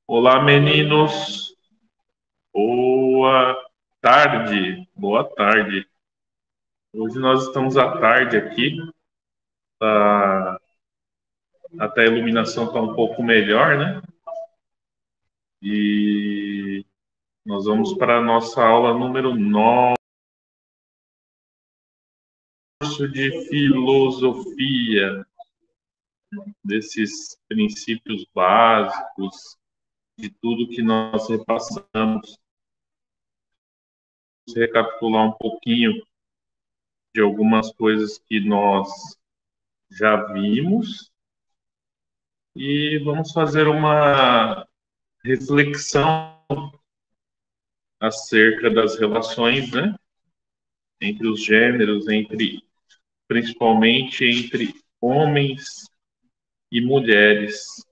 Olá, meninos. Boa tarde. Boa tarde. Hoje nós estamos à tarde aqui. Tá... Até a iluminação está um pouco melhor, né? E nós vamos para a nossa aula número 9, curso de filosofia, desses princípios básicos, de tudo que nós repassamos. Vamos recapitular um pouquinho de algumas coisas que nós já vimos e vamos fazer uma reflexão acerca das relações, né, entre os gêneros, principalmente entre homens e mulheres.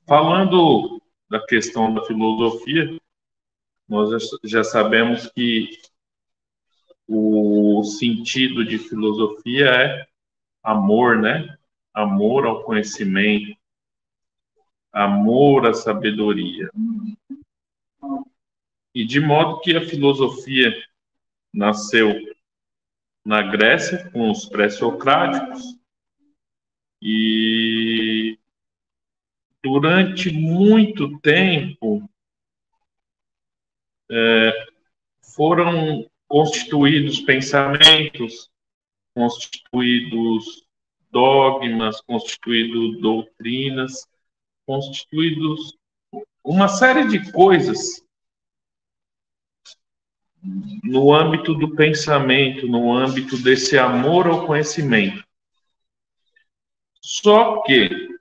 Falando da questão da filosofia, nós já sabemos que o sentido de filosofia é amor, né? Amor ao conhecimento, amor à sabedoria. E de modo que a filosofia nasceu na Grécia com os pré-socráticos e durante muito tempo foram constituídos pensamentos, constituídos dogmas, constituídos doutrinas, constituídos uma série de coisas no âmbito do pensamento, no âmbito desse amor ao conhecimento. Só que,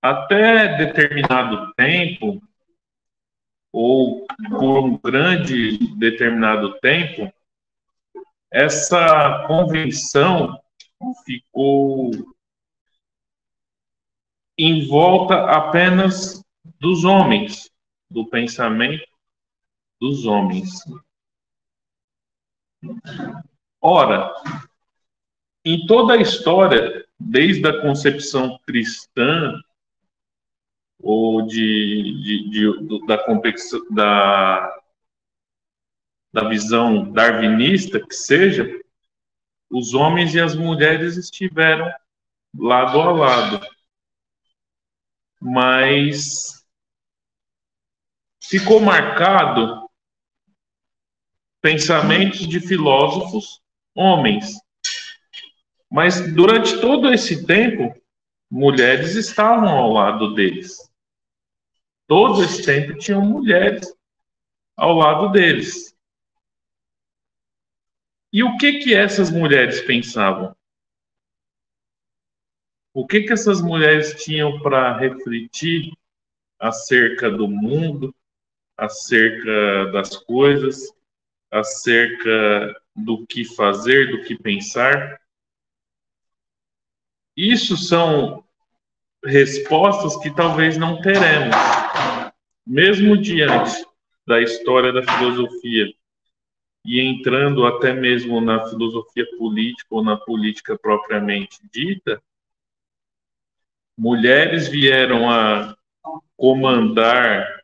até determinado tempo, ou por um grande determinado tempo, essa convenção ficou em volta apenas dos homens, do pensamento dos homens. Ora, em toda a história, desde a concepção cristã ou da visão darwinista, que seja, os homens e as mulheres estiveram lado a lado. Mas ficou marcado pensamentos de filósofos homens. Mas durante todo esse tempo, mulheres estavam ao lado deles. Todo esse tempo tinham mulheres ao lado deles. E o que essas mulheres pensavam? O que essas mulheres tinham para refletir acerca do mundo, acerca das coisas, acerca do que fazer, do que pensar? Isso são respostas que talvez não teremos, mesmo diante da história da filosofia e entrando até mesmo na filosofia política ou na política propriamente dita. Mulheres vieram a comandar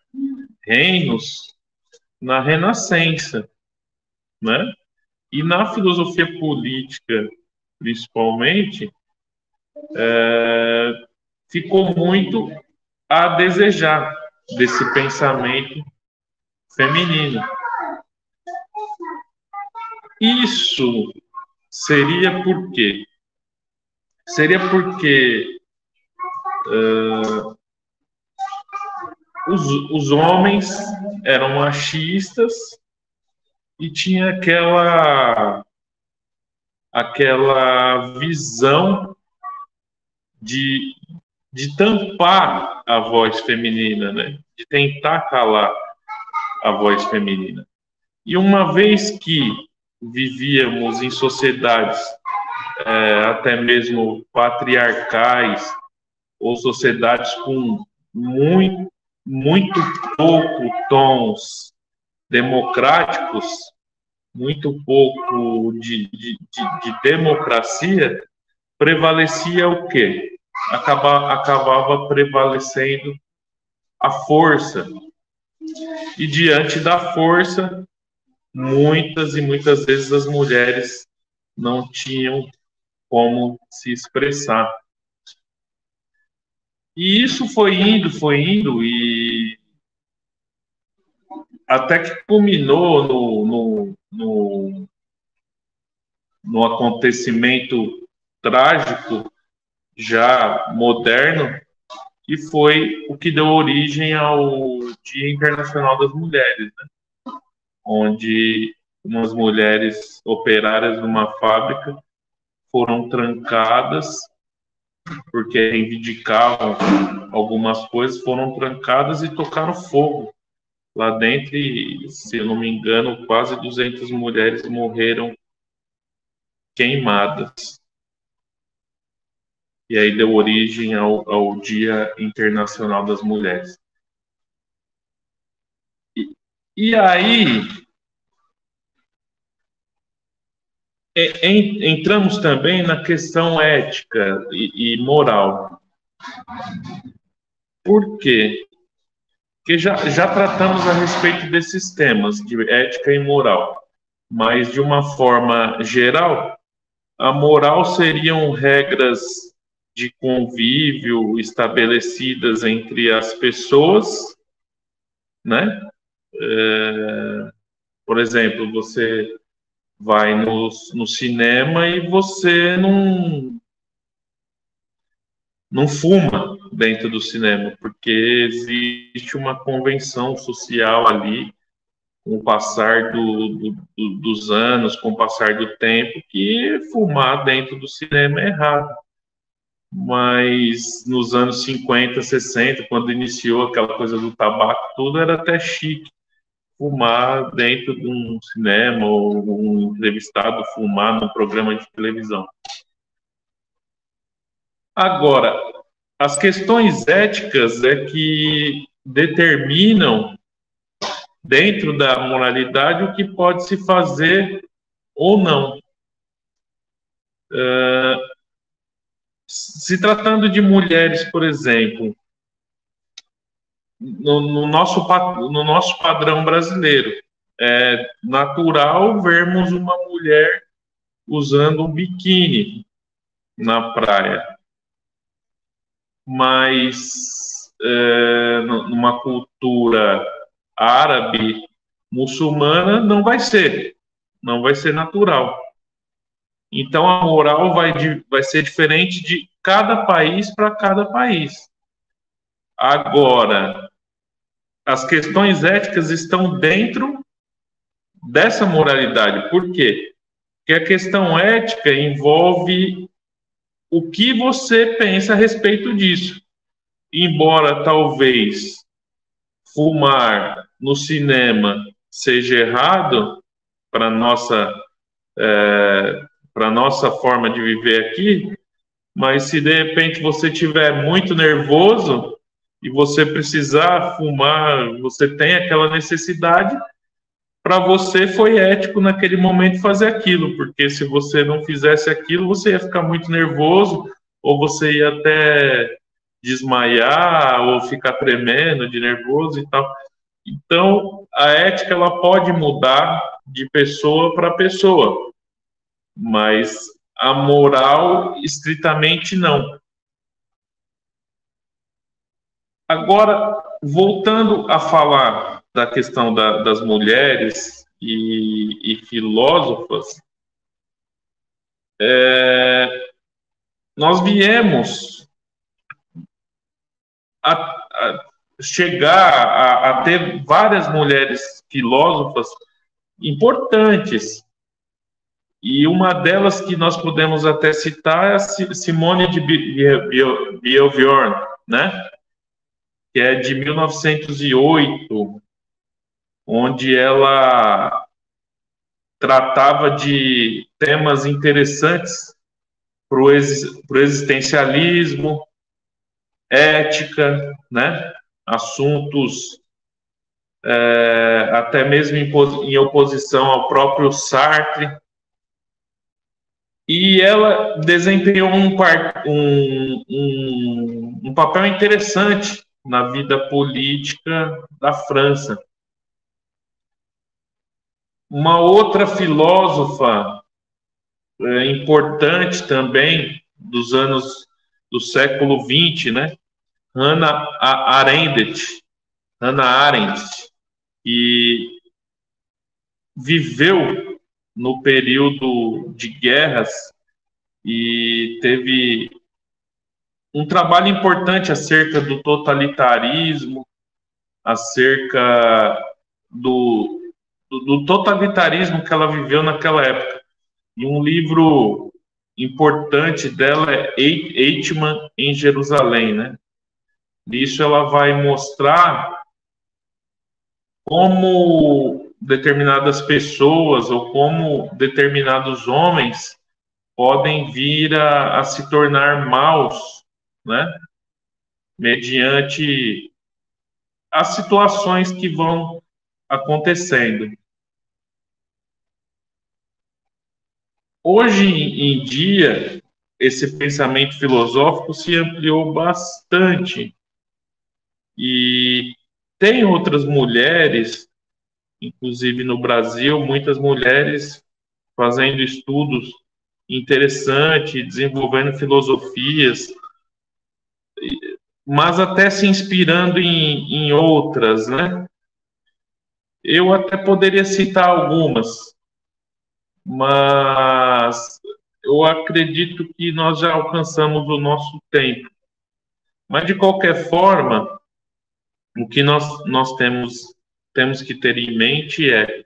reinos na Renascença, né? E na filosofia política, principalmente, ficou muito a desejar desse pensamento feminino. Isso seria por quê? Seria porque os homens eram machistas e tinha aquela visão de tampar a voz feminina, né? De tentar calar a voz feminina. E uma vez que vivíamos em sociedades até mesmo patriarcais ou sociedades com muito pouco tons democráticos, muito pouco de democracia, prevalecia o quê? acabava prevalecendo a força. E diante da força, muitas e muitas vezes as mulheres não tinham como se expressar. E isso foi indo, e até que culminou no acontecimento trágico, já moderno, que foi o que deu origem ao Dia Internacional das Mulheres, né? Onde umas mulheres operárias numa fábrica foram trancadas porque reivindicavam algumas coisas, foram trancadas e tocaram fogo lá dentro e, se eu não me engano, quase 200 mulheres morreram queimadas. E aí deu origem ao Dia Internacional das Mulheres. E aí entramos também na questão ética e moral. Por quê? Porque já tratamos a respeito desses temas de ética e moral, mas de uma forma geral, a moral seriam regras de convívio estabelecidas entre as pessoas, né? Por exemplo, você vai no cinema e você não fuma dentro do cinema, porque existe uma convenção social ali, com o passar dos anos, com o passar do tempo, que fumar dentro do cinema é errado. Mas nos anos 50, 60, quando iniciou aquela coisa do tabaco, tudo era até chique. Fumar dentro de um cinema, ou um entrevistado fumar num programa de televisão. Agora, as questões éticas é que determinam, dentro da moralidade, o que pode se fazer ou não. Se tratando de mulheres, por exemplo, no nosso padrão brasileiro, é natural vermos uma mulher usando um biquíni na praia. Mas numa cultura árabe, muçulmana, não vai ser natural. Então a moral vai ser diferente de cada país para cada país. Agora, as questões éticas estão dentro dessa moralidade. Por quê? Porque a questão ética envolve o que você pensa a respeito disso. Embora talvez fumar no cinema seja errado para nossa forma de viver aqui, mas se de repente você estiver muito nervoso e você precisar fumar, você tem aquela necessidade, para você foi ético naquele momento fazer aquilo, porque se você não fizesse aquilo, você ia ficar muito nervoso, ou você ia até desmaiar, ou ficar tremendo de nervoso e tal. Então, a ética ela pode mudar de pessoa para pessoa, mas a moral, estritamente, não. Agora, voltando a falar da questão das mulheres e filósofas, nós viemos a chegar a ter várias mulheres filósofas importantes. E uma delas que nós podemos até citar é a Simone de Beauvoir, né? Que é de 1908, onde ela tratava de temas interessantes para o existencialismo, ética, né? Assuntos até mesmo em oposição ao próprio Sartre. E ela desempenhou um papel interessante na vida política da França. Uma outra filósofa importante também do século XX, né? Hannah Arendt, que viveu no período de guerras e teve um trabalho importante acerca do totalitarismo, acerca do totalitarismo que ela viveu naquela época. E um livro importante dela é Eichmann em Jerusalém, né? Nisso ela vai mostrar como determinadas pessoas ou como determinados homens podem vir a se tornar maus, né? Mediante as situações que vão acontecendo. Hoje em dia, esse pensamento filosófico se ampliou bastante e tem outras mulheres, inclusive no Brasil, muitas mulheres fazendo estudos interessantes, desenvolvendo filosofias, mas até se inspirando em outras, né? Eu até poderia citar algumas, mas eu acredito que nós já alcançamos o nosso tempo. Mas, de qualquer forma, o que nós temos que ter em mente é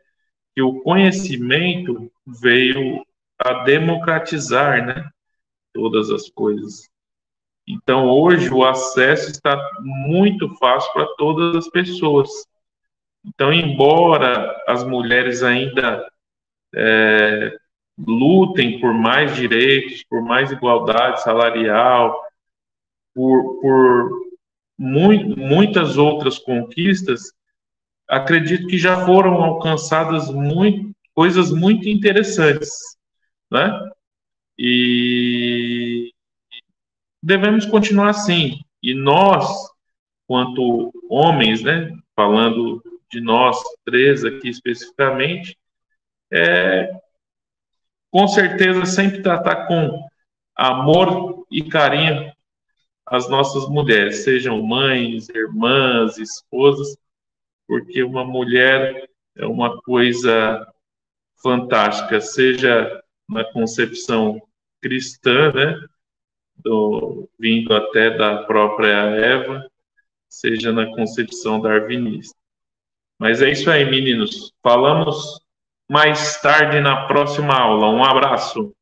que o conhecimento veio a democratizar, né, todas as coisas. Então, hoje, o acesso está muito fácil para todas as pessoas. Então, embora as mulheres ainda lutem por mais direitos, por mais igualdade salarial, por muitas outras conquistas, acredito que já foram alcançadas coisas muito interessantes, né? E devemos continuar assim. E nós, quanto homens, né? Falando de nós três aqui especificamente, com certeza sempre tratar com amor e carinho as nossas mulheres, sejam mães, irmãs, esposas, porque uma mulher é uma coisa fantástica, seja na concepção cristã, né, vindo até da própria Eva, seja na concepção darwinista. Mas é isso aí, meninos. Falamos mais tarde na próxima aula. Um abraço.